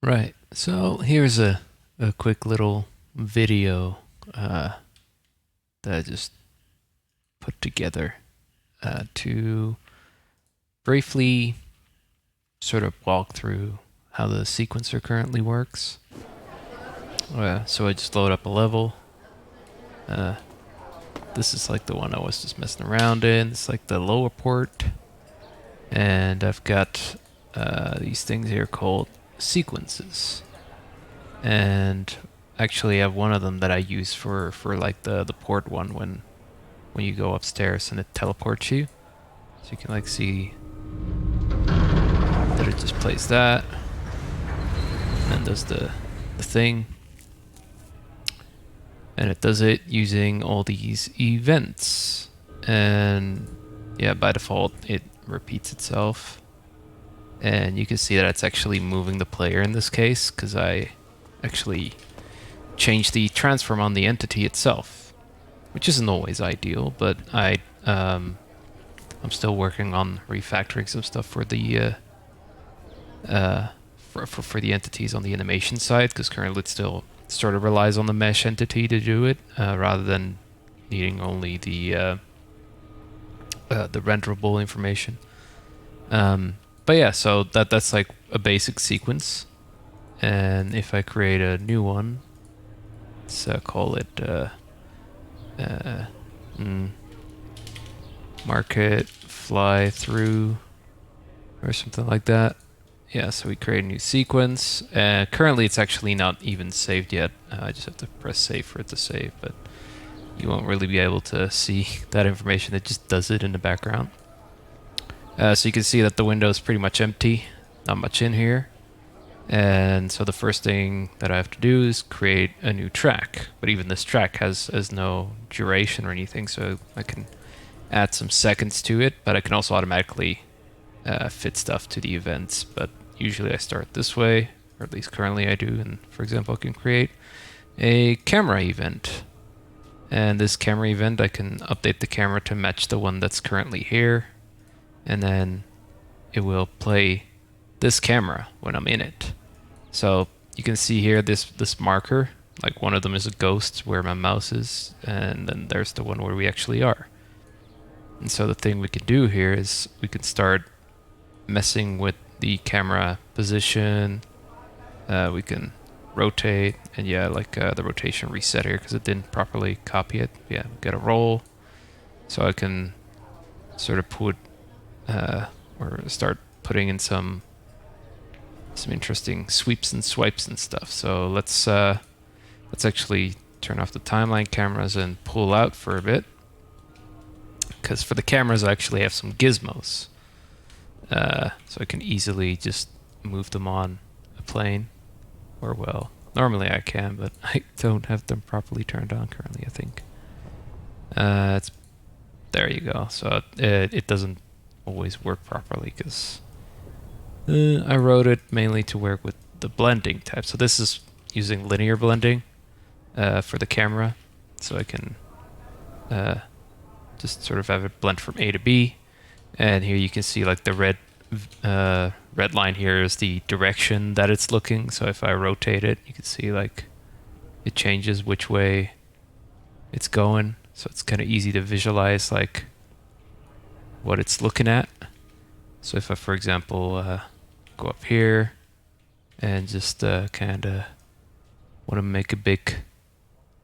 Right. So here's a quick little video that I just put together to briefly sort of walk through how the sequencer currently works. So I just load up a level. Uh, this is like the one I was just messing around in. It's like the lower port. And I've got these things here called sequences. And actually I have one of them that I use for like the port one when you go upstairs and it teleports you. So you can like see that it just plays that and then does the thing. And it does it using all these events. And yeah, by default it repeats itself. And you can see that it's actually moving the player in this case because I actually changed the transform on the entity itself, which isn't always ideal, but I'm still working on refactoring some stuff for the for the entities on the animation side, because currently it still sort of relies on the mesh entity to do it, rather than needing only the renderable information. But yeah, so that's like a basic sequence, and if I create a new one, let's call it uh, mm, market fly through or something like that. Yeah, so we create a new sequence. Currently, it's actually not even saved yet. I just have to press save for it to save, but you won't really be able to see that information. It just does it in the background. So you can see that the window is pretty much empty, not much in here. And so the first thing that I have to do is create a new track. But even this track has no duration or anything, so I can add some seconds to it, but I can also automatically fit stuff to the events. But usually I start this way, or at least currently I do. And for example, I can create a camera event. And this camera event, I can update the camera to match the one that's currently here. And then it will play this camera when I'm in it. So you can see here this marker, like one of them is a ghost where my mouse is, and then there's the one where we actually are. And so the thing we can do here is we can start messing with the camera position. We can rotate, and yeah, like the rotation reset here because it didn't properly copy it. Yeah, get a roll. So I can sort of put or start putting in some interesting sweeps and swipes and stuff. So let's actually turn off the timeline cameras and pull out for a bit, because for the cameras I actually have some gizmos, so I can easily just move them on a plane. Or well, normally I can, but I don't have them properly turned on currently, I think. It's there you go. So it doesn't always work properly because I wrote it mainly to work with the blending type. So this is using linear blending for the camera, so I can just sort of have it blend from A to B. And here you can see like the red line here is the direction that it's looking. So if I rotate it, you can see like it changes which way it's going. So it's kind of easy to visualize like what it's looking at. So if I, for example, go up here and just kind of want to make a big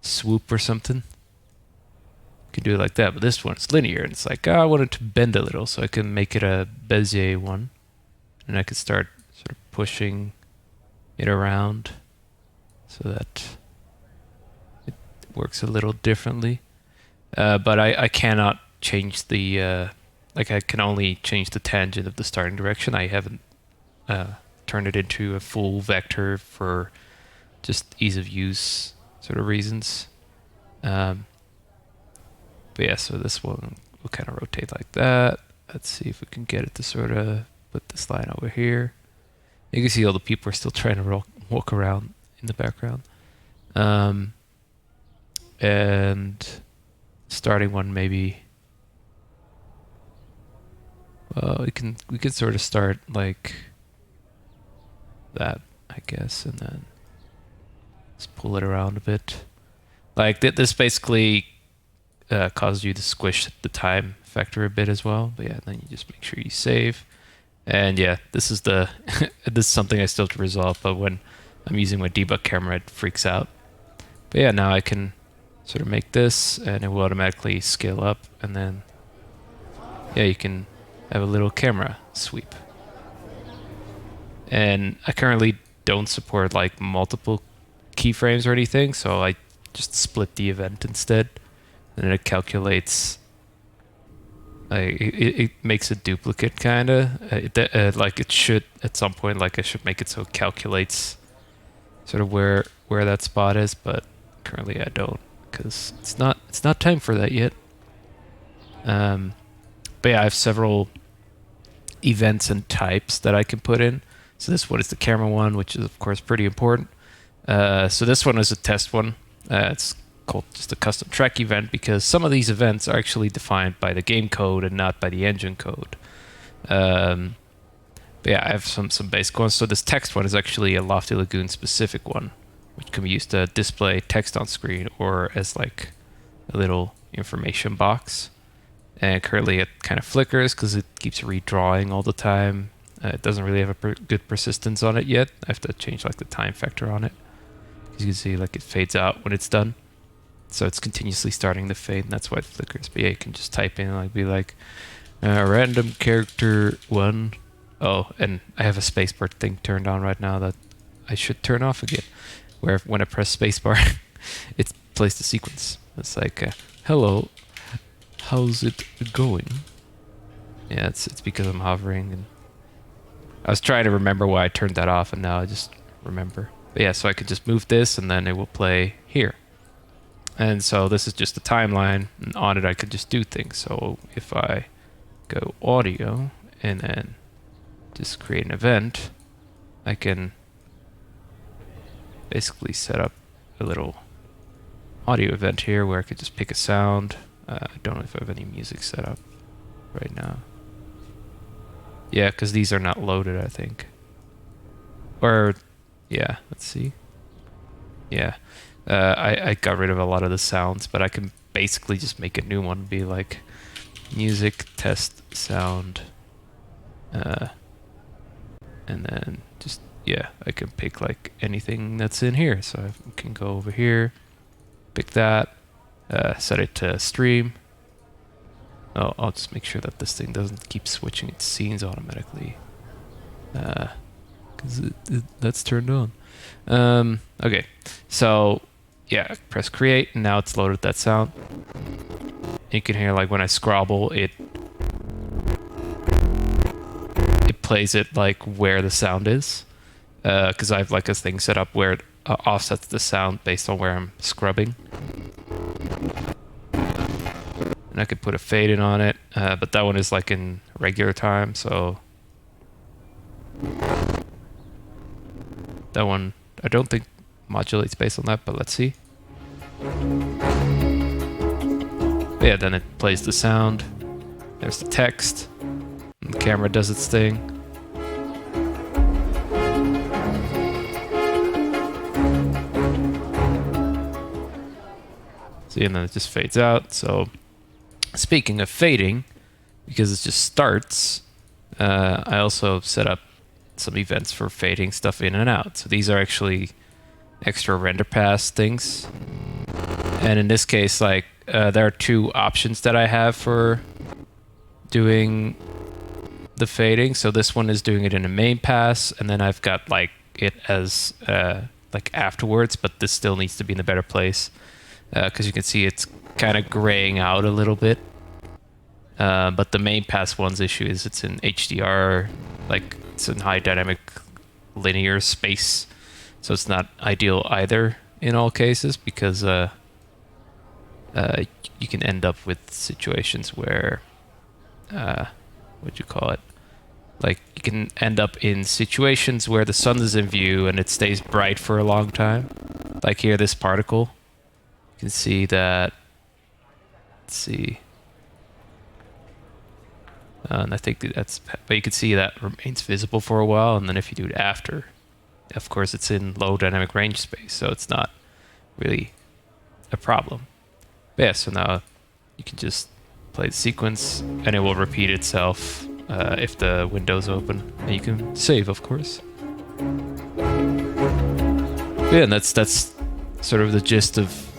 swoop or something, you can do it like that. But this one's linear, and it's like, oh, I want it to bend a little, so I can make it a Bezier one, and I can start sort of pushing it around so that it works a little differently. But I cannot change the like I can only change the tangent of the starting direction. I haven't turned it into a full vector for just ease of use sort of reasons. Um, but yeah, so this one will kind of rotate like that. Let's see if we can get it to sort of put this line over here. You can see all the people are still trying to walk around in the background. And starting one maybe. Well, we can sort of start like that, I I guess, and then just pull it around a bit. Like this basically causes you to squish the time factor a bit as well. But yeah, then you just make sure you save. And yeah, this is the this is something I still have to resolve. But when I'm using my debug camera, it freaks out. But yeah, now I can sort of make this, and it will automatically scale up, and then yeah, you can have a little camera sweep. And I currently don't support like multiple keyframes or anything, so I just split the event instead, and it calculates. It makes a duplicate kind of like it should at some point. Like I should make it so it calculates sort of where that spot is, but currently I don't because it's not time for that yet. But yeah, I have several events and types that I can put in. So this one is the camera one, which is of course pretty important. So this one is a test one. It's called just a custom track event because some of these events are actually defined by the game code and not by the engine code. But yeah, I have some basic ones. So this text one is actually a Lofty Lagoon specific one, which can be used to display text on screen or as like a little information box. And currently it kind of flickers because it keeps redrawing all the time. It doesn't really have a good persistence on it yet. I have to change like the time factor on it. As you can see, like it fades out when it's done. So it's continuously starting to fade, and that's why it flickers. But yeah, you can just type in, like, be like, random character 1. Oh, and I have a spacebar thing turned on right now that I should turn off again. Where when I press spacebar, it plays the sequence. It's like, hello, how's it going? Yeah, it's because I'm hovering, and I was trying to remember why I turned that off, and now I just remember. But yeah, so I could just move this, and then it will play here. And so this is just a timeline, and on it I could just do things. So if I go audio and then just create an event, I can basically set up a little audio event here where I could just pick a sound. I don't know if I have any music set up right now. Yeah, because these are not loaded, I think. Or, yeah, let's see. Yeah. I got rid of a lot of the sounds, but I can basically just make a new one, be like music test sound, and then just, yeah, I can pick like anything that's in here. So I can go over here, pick that, set it to stream. Oh, I'll just make sure that this thing doesn't keep switching its scenes automatically, because that's turned on. Okay, so yeah, press create, and now it's loaded that sound. You can hear like when I scrabble, it plays it like where the sound is, because I have like a thing set up where it offsets the sound based on where I'm scrubbing. And I could put a fade in on it, but that one is like in regular time, so that one I don't think modulates based on that, but let's see. But yeah, then it plays the sound. There's the text. And the camera does its thing. See, and then it just fades out. So speaking of fading, because it just starts, I also set up some events for fading stuff in and out. So these are actually extra render pass things. And in this case, like, there are two options that I have for doing the fading. So this one is doing it in a main pass, and then I've got like it as like afterwards, but this still needs to be in a better place, because you can see it's kind of graying out a little bit. But the main pass one's issue is it's in HDR, like it's in high dynamic linear space, so it's not ideal either in all cases, because you can end up with situations where what'd you call it? Like you can end up in situations where the sun is in view and it stays bright for a long time. Like here, this particle. You can see that. Let's see. And I think that's, but you can see that remains visible for a while, and then if you do it after, Of course, it's in low dynamic range space, so it's not really a problem. But yeah, so now you can just play the sequence, and it will repeat itself if the window's open, and you can save, of course. But yeah, and that's sort of the gist of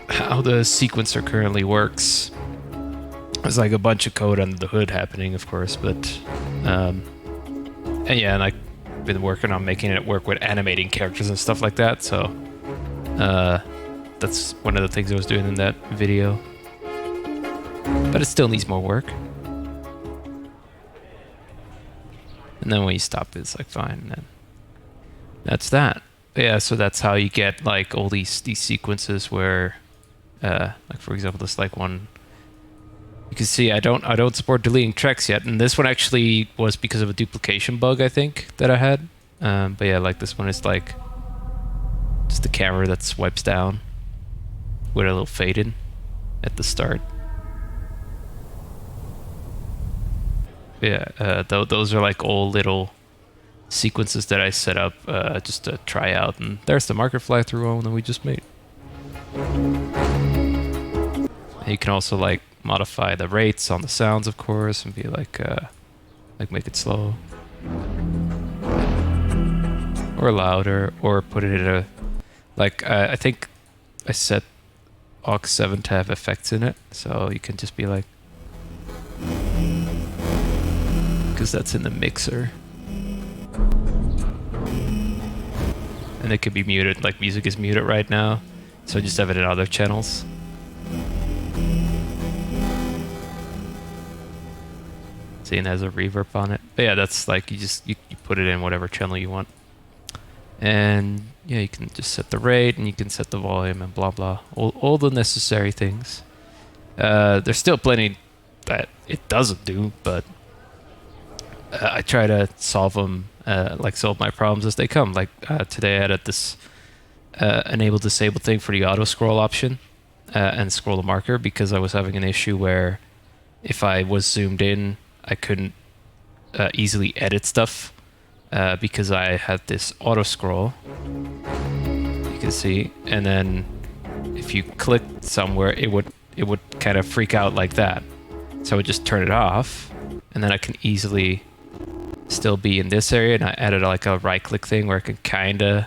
how the sequencer currently works. There's like a bunch of code under the hood happening, of course, but and yeah, and I've been working on making it work with animating characters and stuff like that. So that's one of the things I was doing in that video, but it still needs more work. And then when you stop it, it's like fine. And then that's that. But yeah, so that's how you get like all these sequences where, like for example, this like one. You can see I don't support deleting tracks yet, and this one actually was because of a duplication bug I think that I had. But yeah, like this one is like just the camera that swipes down with a little fade in at the start. Yeah, those are like all little sequences that I set up just to try out, and there's the marker fly through one that we just made. And you can also like modify the rates on the sounds, of course, and be like make it slow or louder, or put it in a like I think I set aux 7 to have effects in it, so you can just be like, because that's in the mixer, and it could be muted, like music is muted right now, so just have it in other channels. See, and it has a reverb on it. But yeah, that's like you put it in whatever channel you want, and yeah, you can just set the rate and you can set the volume and blah blah, all the necessary things. There's still plenty that it doesn't do, but I try to solve them, like solve my problems as they come. Like today I added this enable disable thing for the auto scroll option and scroll the marker, because I was having an issue where if I was zoomed in, I couldn't easily edit stuff because I had this auto scroll, you can see, and then if you clicked somewhere, it would kind of freak out like that. So I would just turn it off, and then I can easily still be in this area, and I added like a right click thing where I can kind of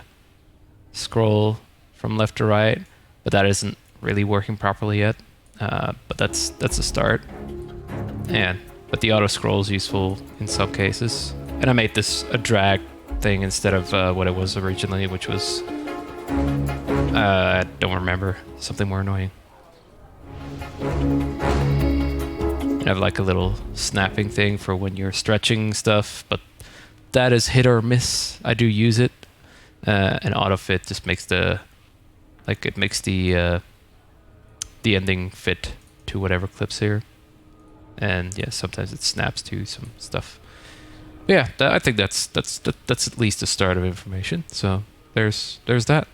scroll from left to right, but that isn't really working properly yet. But that's a start. But the auto scroll is useful in some cases. And I made this a drag thing instead of what it was originally, which was I don't remember, something more annoying. I have like a little snapping thing for when you're stretching stuff, but that is hit or miss. I do use it, and auto fit just makes the ending fit to whatever clips here, and yeah, sometimes it snaps to some stuff. But yeah, I think that's at least a start of information. So there's that.